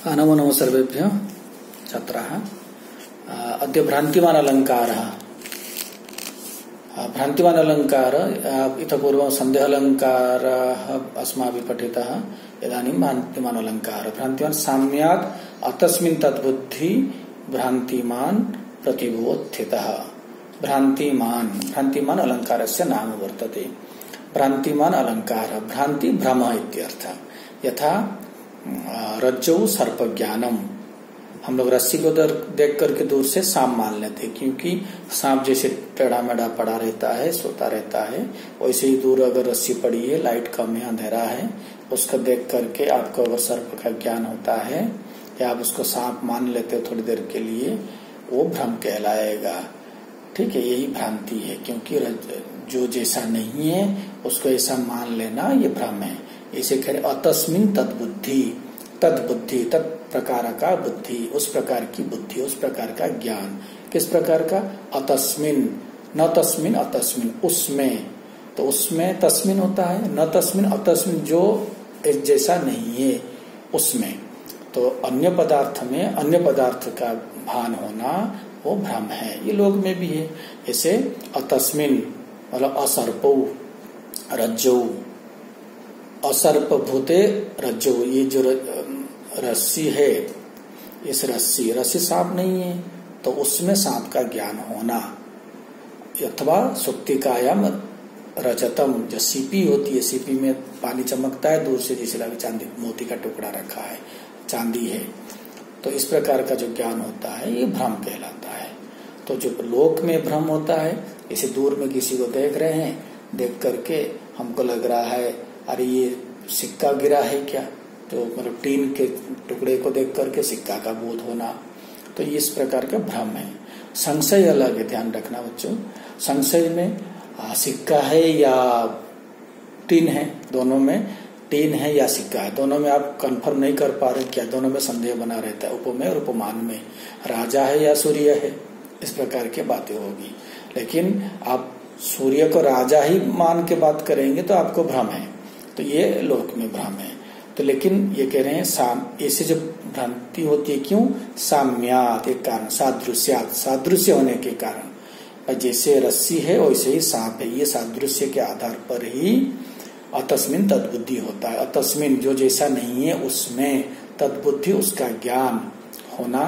नमो नमः सर्वेभ्यः छात्राः। अद्य भ्रान्तिमान् अलङ्कारः। भ्रान्तिमान् अलङ्कारः इतः पूर्वं सन्देह अलङ्कारः अस्माभिः पठितः। इदानीं भ्रान्तिमान् अलङ्कारः। भ्रान्तिमान् साम्यात् अतस्मिन् तद्बुद्धि भ्रान्तिमान् प्रतिबोधितः। भ्रान्तिमान् अलङ्कारस्य नाम वर्तते। भ्रान्तिमान् अलङ्कारः भ्रान्ति भ्रमः इत्यर्थः। यथा रज्जौ सर्प ज्ञानम, हम लोग रस्सी को देख करके दूर से सांप मान लेते हैं, क्योंकि सांप जैसे टेढ़ा मेढ़ा पड़ा रहता है, सोता रहता है, वैसे ही दूर अगर रस्सी पड़ी है, लाइट कम है, अंधेरा है, उसको देख करके आपको अगर सर्प का ज्ञान होता है या आप उसको सांप मान लेते हो थोड़ी देर के लिए, वो भ्रम कहलाएगा। ठीक है, यही भ्रांति है, क्योंकि जो जैसा नहीं है उसको ऐसा मान लेना ये भ्रम है। इसे कह रहे अतस्मिन् तद्बुद्धि, तद्बुद्धि तत्प्रकार का बुद्धि, उस प्रकार की बुद्धि, उस प्रकार का ज्ञान। किस प्रकार का? अतस्मिन्, न तस्मिन् अतस्मिन्, उसमें। तो उसमें तस्मिन् होता है, न तस्मिन् अतस्मिन्, जो जैसा नहीं है उसमें। तो अन्य पदार्थ में अन्य पदार्थ का भान होना वो भ्रम है। ये लोग में भी है। जैसे अतस्मिन् मतलब असर्पौ रज्जौ, असर्प भूते रज्जो, ये जो रस्सी है, इस रस्सी सांप नहीं है, तो उसमें सांप का ज्ञान होना। अथवा सुक्तिकायाम रजतम, जो सीपी होती है, सीपी में पानी चमकता है दूर से, जैसे लगे चांदी मोती का टुकड़ा रखा है, चांदी है, तो इस प्रकार का जो ज्ञान होता है ये भ्रम कहलाता है। तो जो लोक में भ्रम होता है, इसे दूर में किसी को देख रहे हैं, देख करके हमको लग रहा है अरे ये सिक्का गिरा है क्या, तो मतलब टीन के टुकड़े को देख करके सिक्का का बोध होना, तो इस प्रकार का भ्रम है। संशय अलग है, ध्यान रखना बच्चों। संशय में सिक्का है या टीन है, दोनों में टीन है या सिक्का है, दोनों में आप कंफर्म नहीं कर पा रहे, क्या दोनों में संदेह बना रहता है। उपमेय और उपमान में राजा है या सूर्य है, इस प्रकार की बातें होगी। लेकिन आप सूर्य को राजा ही मान के बात करेंगे तो आपको भ्रम है, तो ये लोक में भ्रम है। तो लेकिन ये कह रहे हैं ऐसे जो भ्रांति होती है, क्यों? साम्यात, एक कारण, सादृश्यात, सादृश्य होने के कारण। जैसे रस्सी है वैसे ही सांप है, ये सादृश्य के आधार पर ही अतस्मिन् तद्बुद्धि होता है। अतस्मिन्, जो जैसा नहीं है उसमें, तद्बुद्धि, उसका ज्ञान होना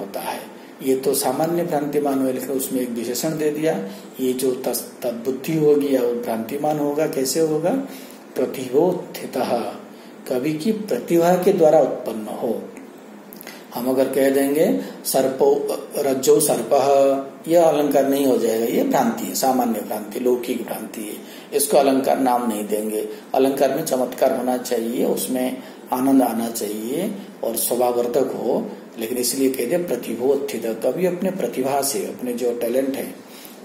होता है। ये तो सामान्य भ्रांतिमान हुआ, लेकिन उसमें एक विशेषण दे दिया। ये जो तद्बुद्धि होगी या वो भ्रांतिमान होगा, कैसे होगा? प्रतिबोधितः, कवि की प्रतिभा के द्वारा उत्पन्न हो। हम अगर कह देंगे सर्पो रज्जो सर्पः, यह अलंकार नहीं हो जाएगा, ये भ्रांति है, सामान्य भ्रांति, लौकिक भ्रांति है, इसको अलंकार नाम नहीं देंगे। अलंकार में चमत्कार होना चाहिए, उसमें आनंद आना चाहिए और स्वभावर्धक हो, लेकिन इसलिए कह दे प्रतिबोधित। कवि अपने प्रतिभा से, अपने जो टैलेंट है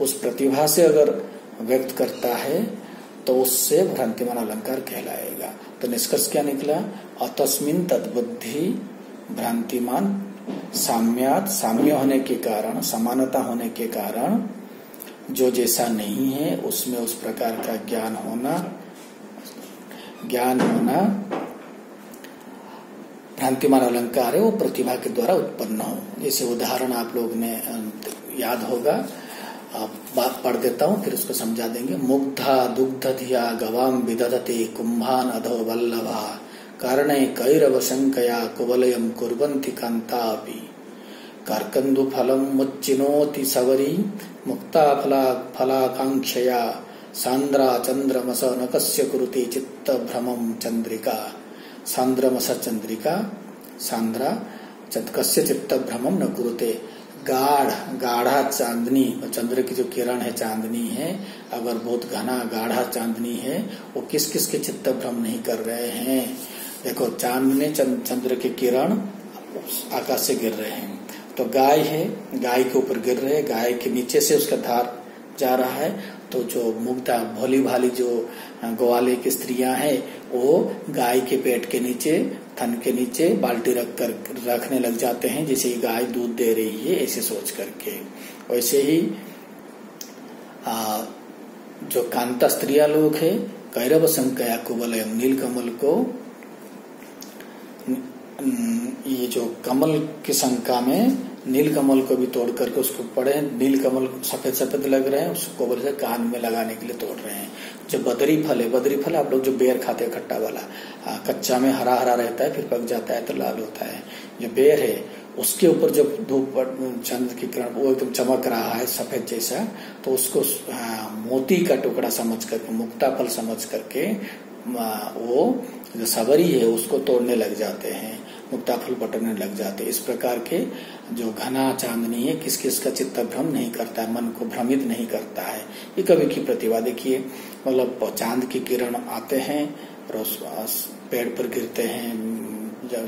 उस प्रतिभा से अगर व्यक्त करता है तो उससे भ्रांतिमान अलंकार कहलाएगा। तो निष्कर्ष क्या निकला? अतस्मिन् तद्बुद्धि भ्रांतिमान साम्यात, साम्य होने के कारण, समानता होने के कारण, जो जैसा नहीं है उसमें उस प्रकार का ज्ञान होना भ्रांतिमान अलंकार है, वो प्रतिभा के द्वारा उत्पन्न हो। जैसे उदाहरण आप लोग ने याद होगा, बात पढ़ देता हूँ फिर उसको समझा देंगे। मुग्धा दुग्ध धिया गवाम विदधते कुंभान अधो वल्लभा कारणे कैरव शंकया कुवलयम कुर्वन्ति कांतापि कार्कंदु फलम मुच्चिनोति सवरी मुक्ता फलाकांक्षया सांद्रा चंद्रमस नकस्य कुरुते चित्त भ्रमम चंद्रिका। सांद्रमस चंद्रिका, सांद्रा कस्य चित्त भ्रमम न कुरुते। गाढ़ा चांदनी, चंद्र की जो किरण है चांदनी है, अगर बहुत घना गाढ़ा चांदनी है, वो किस किस के चित्त भ्रम नहीं कर रहे हैं। देखो चांदनी, चंद्र के किरण आकाश से गिर रहे हैं, तो गाय है, गाय के ऊपर गिर रहे हैं, गाय के नीचे से उसका धार जा रहा है, तो जो मुग्धा भोली भाली जो ग्वाले की स्त्रियां हैं, वो गाय के पेट के नीचे, थन के नीचे बाल्टी रखने लग जाते हैं, जैसे ही गाय दूध दे रही है, ऐसे सोच करके। वैसे ही जो कांता स्त्रियां लोग है, कैरव संकया कुवलयम, नीलकमल को ये जो कमल की शंका में नील कमल को भी तोड़ करके उसको पड़े, नील कमल सफेद सफेद लग रहे हैं, उसको बोले कान में लगाने के लिए तोड़ रहे हैं। जो बदरी फल है, बदरी फल आप लोग जो बेर खाते हैं खट्टा वाला, कच्चा में हरा हरा रहता है, फिर पक जाता है तो लाल होता है। जो बेर है उसके ऊपर जब धूप चंद्र की किरण वो एकदम चमक रहा है सफेद जैसा, तो उसको मोती का टुकड़ा समझ करके, मुक्ता फल समझ करके वो जो सबरी है उसको तोड़ने लग जाते हैं, मुक्ता फल बटने लग जाते हैं। इस प्रकार के जो घना चांदनी है किस किस का चित्त भ्रम नहीं करता है, मन को भ्रमित नहीं करता है। ये कवि की प्रतिभा देखिए, मतलब चांद की किरण आते हैं और पेड़ पर गिरते हैं,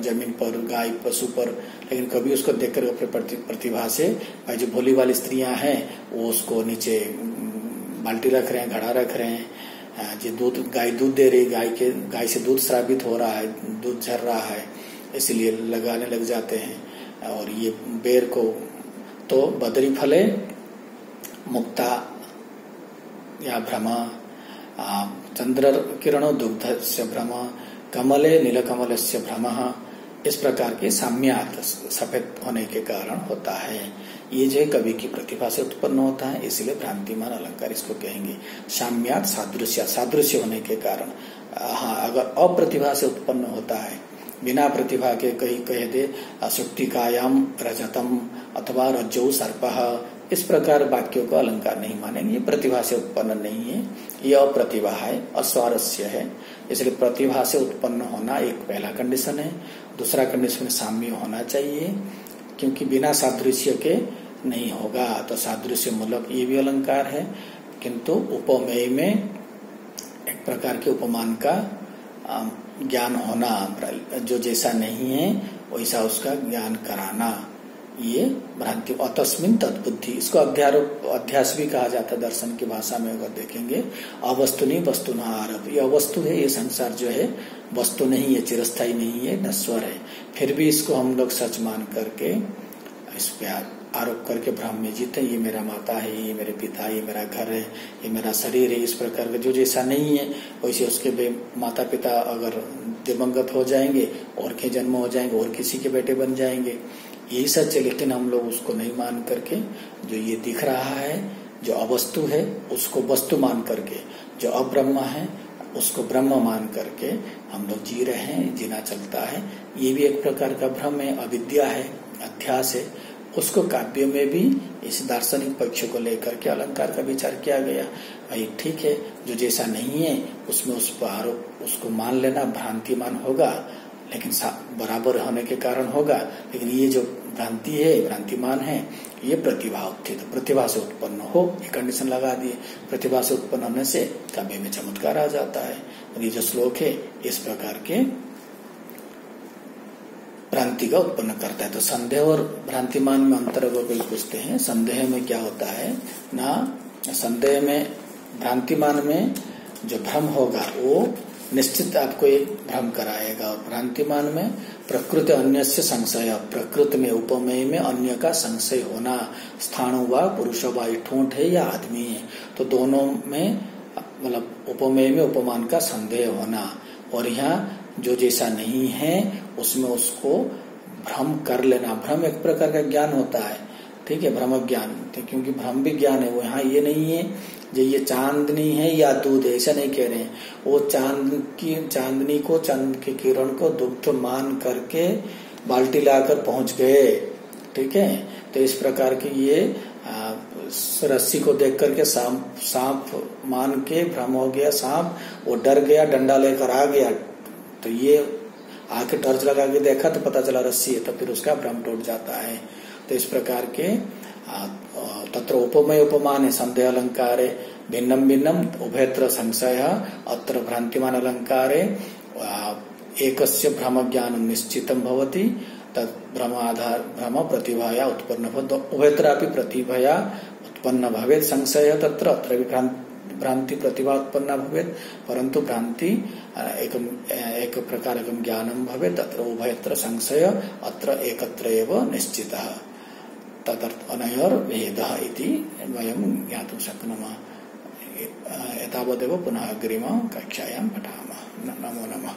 जमीन पर, गाय पशु पर, लेकिन कभी उसको देखकर अपने प्रतिभा से भाई जो भोली वाली स्त्रियां हैं वो उसको नीचे बाल्टी रख रहे हैं, घड़ा रख रहे हैं, जो गाय दूध दे रही, गाय से दूध स्रावित हो रहा है, दूध झर रहा है, इसलिए लगाने लग जाते हैं। और ये बेर को तो बदरी फले मुक्ता या भ्रम, चंद्र किरणो दुग्ध से भ्रम, कमले नीलकमल से भ्रम, इस प्रकार के साम्यात सफेद होने के कारण होता है। ये जो कवि की प्रतिभा से उत्पन्न होता है, इसलिए भ्रांतिमान अलंकार इसको कहेंगे। साम्यात सादृश्य, सादृश्य होने के कारण। हाँ, अगर अप्रतिभा से उत्पन्न होता है, बिना प्रतिभा के कहीं कह दे सुक्तिकायाम रजतम अथवा रज्जौ सर्पः, इस प्रकार वाक्यों का अलंकार नहीं मानेंगे। ये प्रतिभा से उत्पन्न नहीं है, ये अप्रतिभा है, अस्वारस्य है। इसलिए प्रतिभा से उत्पन्न होना एक पहला कंडीशन है। दूसरा कंडीशन साम्य होना चाहिए, क्योंकि बिना सादृश्य के नहीं होगा। तो सादृश्य मूलक ये भी अलंकार है, किंतु उपमेय में एक प्रकार के उपमान का ज्ञान होना, जो जैसा नहीं है वैसा उसका ज्ञान कराना, ये भ्रांति। अतस्मिन तद्बुद्धि, इसको अध्यास भी कहा जाता है दर्शन की भाषा में। अगर देखेंगे अवस्तुनि वस्तुना आरोप, ये अवस्तु है, ये संसार जो है वस्तु नहीं है, चिरस्थायी नहीं है, नश्वर है, फिर भी इसको हम लोग सच मान करके इस पे आरोप करके भ्रम में जीते। ये मेरा माता है, ये मेरे पिता, ये मेरा घर है, ये मेरा शरीर है, इस प्रकार का जो जैसा नहीं है वैसे उसके माता पिता अगर दिवंगत हो जाएंगे और के जन्म हो जाएंगे और किसी के बेटे बन जाएंगे, यही सच है। लेकिन हम लोग उसको नहीं मान करके जो ये दिख रहा है, जो अवस्तु है उसको वस्तु मान करके, जो अब्रह्म है उसको ब्रह्म मान करके हम लोग जी रहे हैं, जीना चलता है। ये भी एक प्रकार का भ्रम है, अविद्या है, अध्यास है। उसको काव्य में भी इस दार्शनिक पक्ष को लेकर के अलंकार का विचार किया गया। भाई ठीक है, जो जैसा नहीं है उसमें उस पर आरोप, उसको मान लेना भ्रांतिमान होगा, लेकिन बराबर होने के कारण होगा। लेकिन ये जो भ्रांति है, भ्रांतिमान है, ये प्रतिभा उत्थित, प्रतिभा से उत्पन्न हो, ये कंडीशन लगा दिए। प्रतिभा से उत्पन्न होने से काव्य में चमत्कार आ जाता है। ये जो श्लोक है इस प्रकार के भ्रांति का उत्पन्न करता है। तो संदेह और भ्रांतिमान में अंतर अगर कोई पूछते हैं, संदेह में क्या होता है ना, संदेह में, भ्रांतिमान में जो भ्रम होगा वो निश्चित आपको एक भ्रम कराएगा। और भ्रांतिमान में प्रकृति अन्य से संशय, प्रकृति में उपमेय में अन्य का संशय होना, स्थाणु व पुरुष व ठोंठ है या आदमी है, तो दोनों में मतलब उपमेय में उपमान का संदेह होना। और यहाँ जो जैसा नहीं है उसमें उसको भ्रम कर लेना। भ्रम एक प्रकार का ज्ञान होता है, ठीक है, भ्रम ज्ञान, क्योंकि भ्रम भी ज्ञान है। वो यहाँ ये नहीं है जो ये चांदनी है या दूध है, ऐसा नहीं कह रहे हैं। वो चांदनी को, चंद्र की किरण को दुग्ध मान करके बाल्टी लाकर पहुंच गए, ठीक है। तो इस प्रकार की ये रस्सी को देख करके सांप मान के भ्रम हो गया, सांप, वो डर गया, डंडा लेकर आ गया, तो ये आके टॉर्च लगा के देखा तो पता चला रस्सी है, तो फिर उसका भ्रम टूट जाता है। तो इस प्रकार के तत्र उपमेय उपमान है, संदेह अलंकार है, भिन्नम भिन्नम उभयत्र संशय, अत्र भ्रांतिमान अलंकार है, एकस्य भ्रम ज्ञान निश्चितम भवति, तत् भ्रमाधार भ्रम प्रतिभाया उत्पन्न भवति, उभयत्रापि प्रतिभाया उत्पन्न भवेत् संशय तत्र, अत्र भ्रांति प्रतिभा उत्पन्न भवेत्, परंतु भ्रांति एक प्रकार ज्ञानम भवेत्, तत्र उभयत्र संशय, अत्र एकत्र एव निश्चितः, तदर्थ अनयोर भेदः इति वयं ज्ञातुं शक्नुमः। एतावदेव पुनः अग्रिम कक्षायां पठामः। नमो नमः।